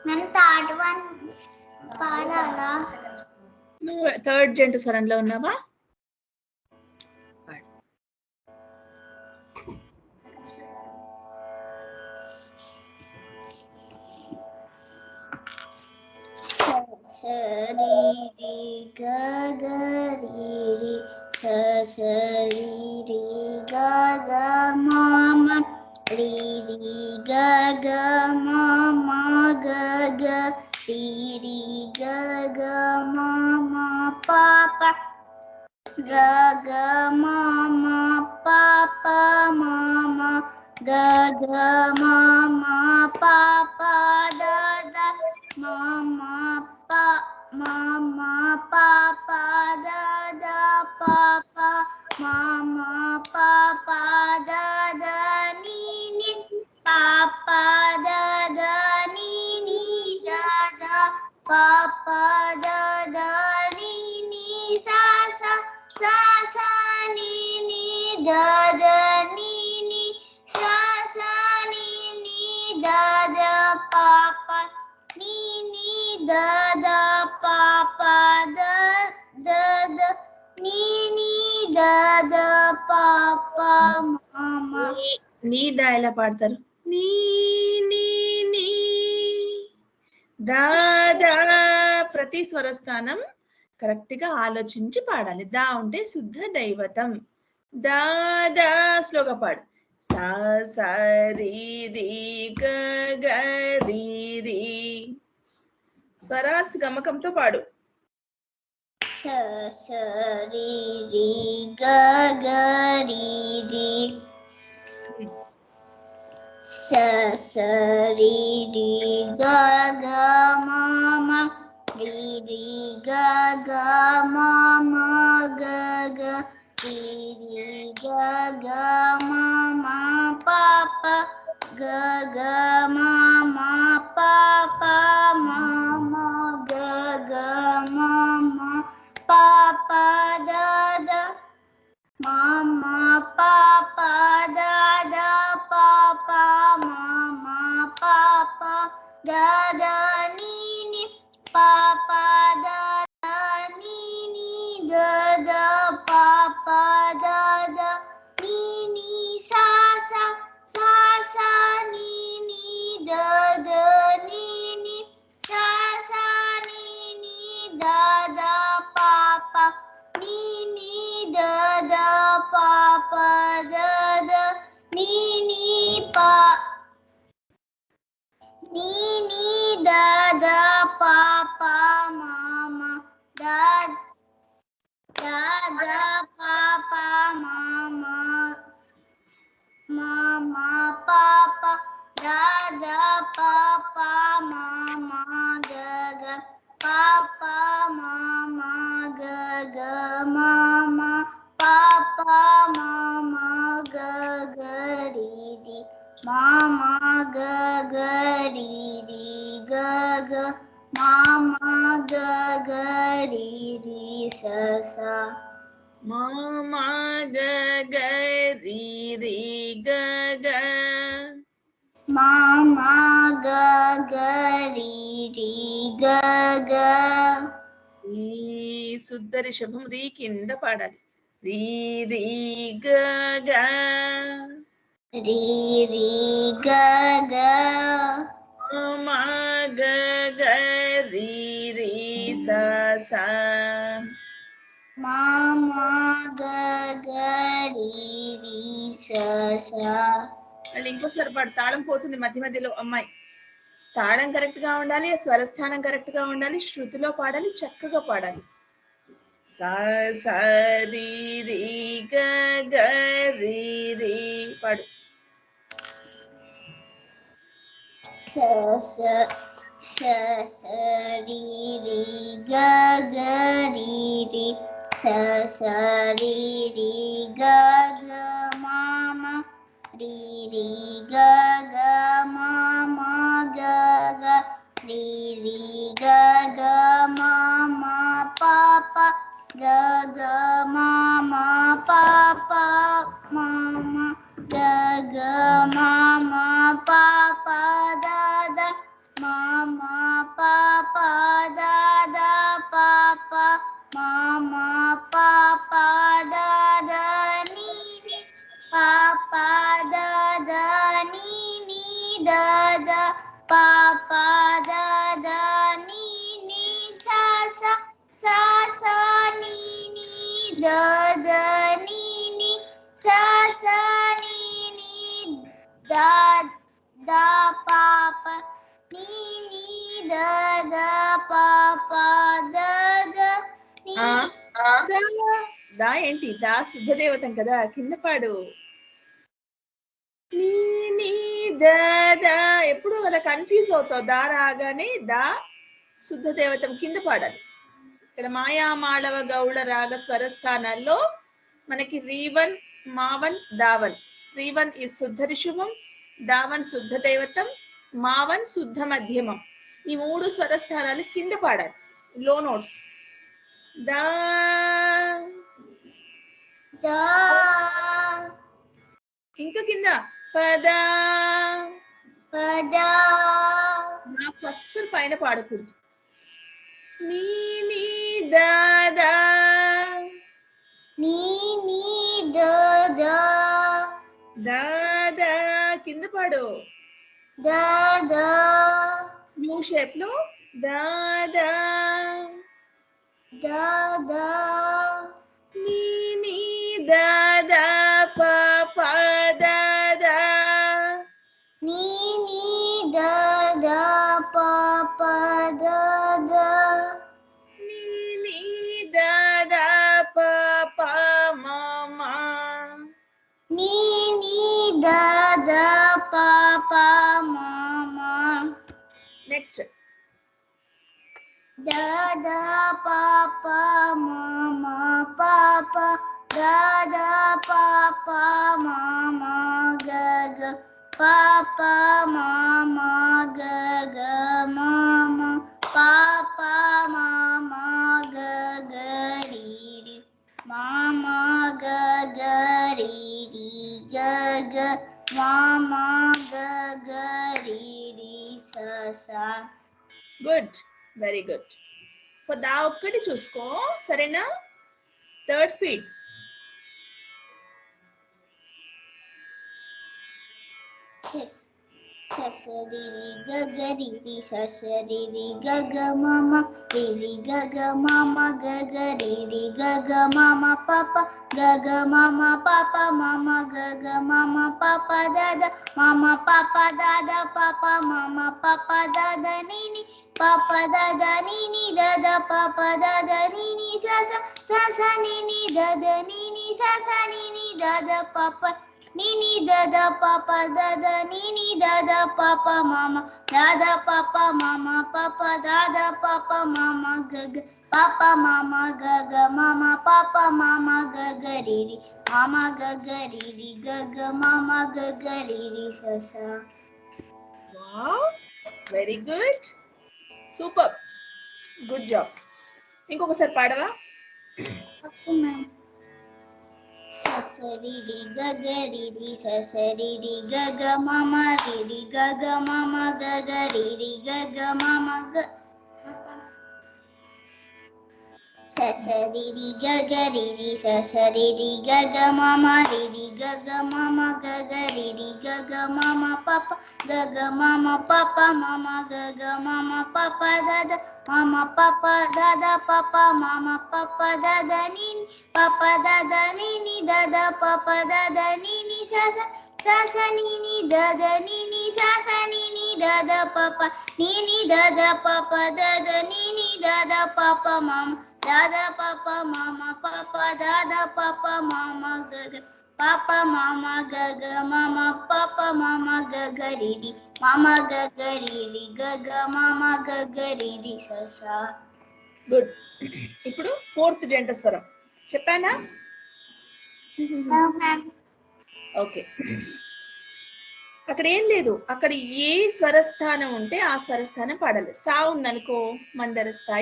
నేను third one పాడాలా? నువ్వు third జంట స్వరంలో ఉన్నావా? సరి రి గ గ రి రి స స రి రి గ గ మ మ రి రి గ గ మ మ గ గ రి రి గ గ మ మ ప ప గ గ మ మ ప ప మ మ గ గ మ మ ప ప ద ద మ మ ప మ మ ప ప ద ద ప ప మ మ ప ప ద ద ని ని ప ప ద ద ని ని ద ద ప ప ద ద ని ని సా సా sa sa ni ni da da ni ni sa sa ni ni da da pa pa ni ni da da pa pa da da da ni ni da da pa pa mama నీ దా ఎలా పాడతారు? నీ నీ నీ దా దా ప్రతి స్వరస్థానం correct గా ఆలోచించి పాడాలి. దా ఉంటే శుద్ధ దైవతం. దా దా స్లోగా పాడు. సా సా రి రి గ గ రి రి స్వరాస్ గమకంతో పాడు. sa sa ri ri ga ga ri ri sa sa ri ri ga ga ma ma ri ri ga ga ma ma ga ga ri ri ga ga ma ma pa pa ga ga ma ma pa pa ma ma ga ga ma ma pa pa da da mama papa da da papa mama papa da da ni ni papa da da ni ni da da papa da da ni ni sa sa sa sa ni ni da da ni ni sa sa ni ni da da papa ni ni da da papa da da ni ni pa ni ni da da papa mama da da da papa mama mama papa da da papa mama ga ga papa mama ga ga mama papa mama ga ga ri ri mama ga ga ri ri ga ga mama ga ga ri ri sa sa mama ga ga ri ri ga ga mama ga ga ri ri ga ga ఈ శుద్ధ రిషభం రీ కింద పాడాలి. రీ రీ గ గ ri ri ga ga మా గ గ రీ రీ సా సా mama ga ga ri ri sa sa మళ్ళీ ఇంకోసారి పాడు. తాళం పోతుంది మధ్య మధ్యలో. అమ్మాయి తాళం కరెక్ట్ గా ఉండాలి, స్వరస్థానం కరెక్ట్ గా ఉండాలి, శృతిలో పాడాలి, చక్కగా పాడాలి. సా సా రి రి గ గ రి రి పాడు. sa sa sa sa ri ri ga ga ri ri sa sa ri ri ga ga mama ri ri ga ga mama ga ga ri ri ga ga mama papa ga ga mama papa mama ga ga mama papa sa sa ni ni da da pa pa ni ni da da pa pa da da ni దా ఏంటి దా శుద్ధదేవతం కదా కింద పాడు నీ నీ దా దా ఎప్పుడు అలా confuse అవుతావు దా రాగానే దా శుద్ధదేవతం కింద పాడాలి ఇక్కడ మాయా మాళవ గౌళ రాగ స్వరస్థానాల్లో మనకి రీవన్ మావన్ దావన్ రీవన్ ఈ శుద్ధ రిషువం దావన్ శుద్ధ దేవతం మావన్ శుద్ధ మధ్యమం ఈ మూడు స్వరస్థానాలు కింద పాడాలి లో నోట్స్ దా da ఇంకా కింద పదా pada నాకు అస్సలు పైన పాడకూడదు నీ నీ దా దా ni ni da da దా దా కింద పాడు da da యూ షేప్ లో దా దా da da నీ నీ దా దా పా పా దా దా ni ni da da pa pa da da నీ నీ దా దా పా పా మా మా ni ni da da pa pa ma ma next da da pa pa ma ma pa pa da da pa pa ma ma ga ga pa pa ma ma ga ga ma ma pa pa ma ma ga ga ri ri ma ma ga ga ri ri ga ga ma ma ga ga ri ri sa sa good very good for the ఒక్కటి చూసుకో సరేనా third speed yes sasari ri ga ga ri ri sasari ri ga ga mama ri ga ga mama ga ga ri ga ga mama papa ga ga mama papa mama ga ga mama papa dada mama papa dada papa mama papa dada nini papa dada nini dada papa dada nini sasa sasa nini dada nini sasa nini dada papa nini dada papa dada nini dada papa mama dada papa mama papa dada papa mama gaga papa mama gaga mama papa mama gaga riri mama gaga riri gaga mama gaga riri sasa wow very good super good job ఇంకొకసారి పాడవా okay ma'am sasari ri gaga riri sasari ri gaga mama riri gaga mama gaga riri gaga mama sasari ri gaga riri sasari ri gaga mama riri gaga mama gaga riri gaga mama papa gaga mama papa mama gaga mama papa dada mama papa dada papa mama papa dada nini papa dada nini dada papa dada nini sasa sasa nini dada nini sasa nini dada papa nini dada papa dada nini dada papa mama dada papa mama papa dada papa mama gaga papa mama gaga mama papa mama gaga riri mama gaga riri gaga mama gaga riri sasa good ఇప్పుడు fourth జంట స్వరం చెప్పానా okay అక్కడ ఏం లేదు అక్కడ ఏ స్వరస్థానం ఉంటే ఆ స్వరస్థానం పాడాలి సా ఉందనుకో మందర స్థాయి